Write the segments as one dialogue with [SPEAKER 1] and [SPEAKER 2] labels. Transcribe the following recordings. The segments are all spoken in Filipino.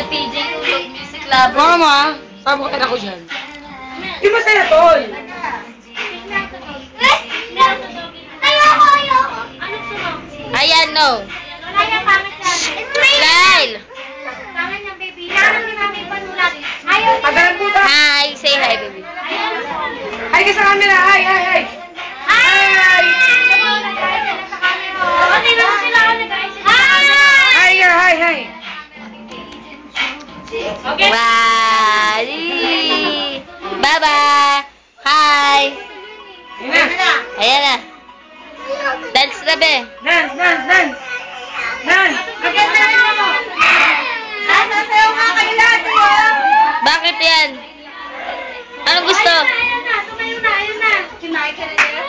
[SPEAKER 1] PJ Tulog Music Lover.
[SPEAKER 2] Mama, sabukin ako dyan. Di masaya, tol.
[SPEAKER 1] Ayan, no. Lyle. Hi, say hi, baby.
[SPEAKER 2] Hi ka sa camera, hi, hi, hi. Hi! Hi, hi, hi.
[SPEAKER 1] Bye. Bye-bye. Hi. Ayan na. Dance na, be.
[SPEAKER 2] Dance, dance, dance. Dance.
[SPEAKER 1] Bakit yan? Anong gusto?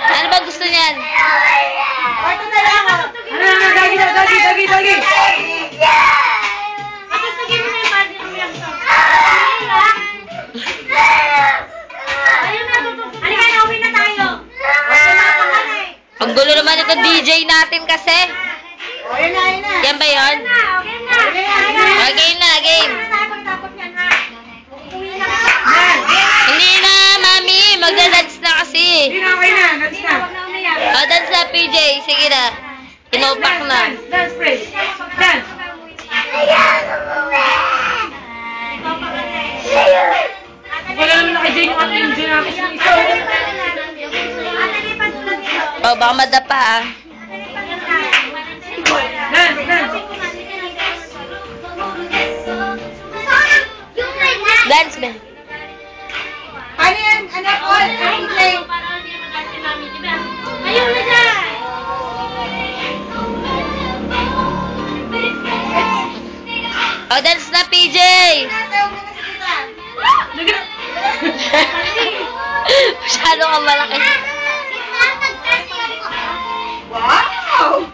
[SPEAKER 1] Ano ba gusto niyan?
[SPEAKER 2] Dagi, dagi, dagi, dagi.
[SPEAKER 1] Ang gulo naman ito DJ natin kasi. Yan ba yun? Okay na, game. Hindi na, mami. Magda-dance na kasi.
[SPEAKER 2] Hindi na, okay na. Dance na.
[SPEAKER 1] O, dance na, PJ. Sige na. Inupak na.
[SPEAKER 2] Dance, please. Dance. Wala naman naka-J yung ating J natin yung isa.
[SPEAKER 1] O, baka madapa ah.
[SPEAKER 2] Dance, dance.
[SPEAKER 1] Dance, be.
[SPEAKER 2] Ano yan? Ano po?
[SPEAKER 3] Ayun na dyan!
[SPEAKER 1] O, dance na, PJ. Masyado kang malaki.
[SPEAKER 2] Wow!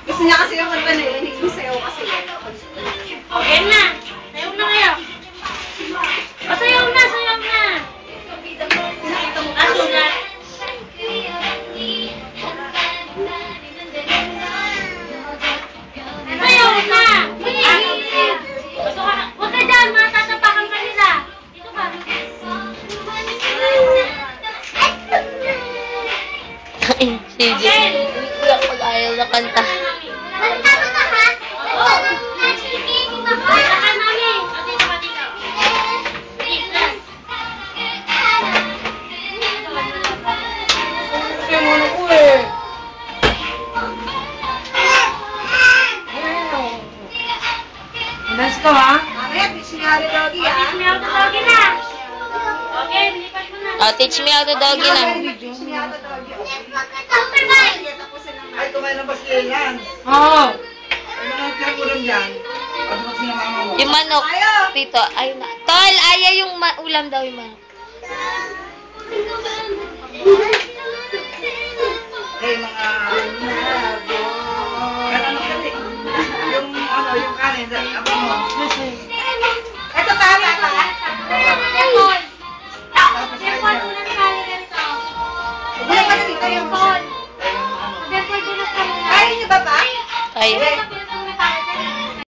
[SPEAKER 2] Gusto niya kasi yung kanta na yun, hindi sayaw kasi yun.
[SPEAKER 3] Okay na! Sayaw na kayo! O, sayaw na! Sayaw na! Aso na! Sayaw na! Huwag ka dyan! Matatapakan ka nila! Dito ka!
[SPEAKER 1] CJ. Iyak pag ayaw na kanta.
[SPEAKER 2] Kaya mo na ko eh. Dance ko ha? Mamaya, teach me how to doggy ha?
[SPEAKER 3] Teach me how to doggy na! Okay, lipat mo na!
[SPEAKER 1] O, teach me how to doggy na.
[SPEAKER 2] Teach me how to doggy.
[SPEAKER 4] Ay, kumain ng basilan.
[SPEAKER 2] Oo.
[SPEAKER 4] Ano ang kagulang dyan? Ano ang sinamama mo?
[SPEAKER 1] Yung manok. Tito, ayun na. Tol, ayaw yung ulam daw yung manok.
[SPEAKER 4] Ay, mga... Ano kasi? Yung ano, yung kanin, apa mo?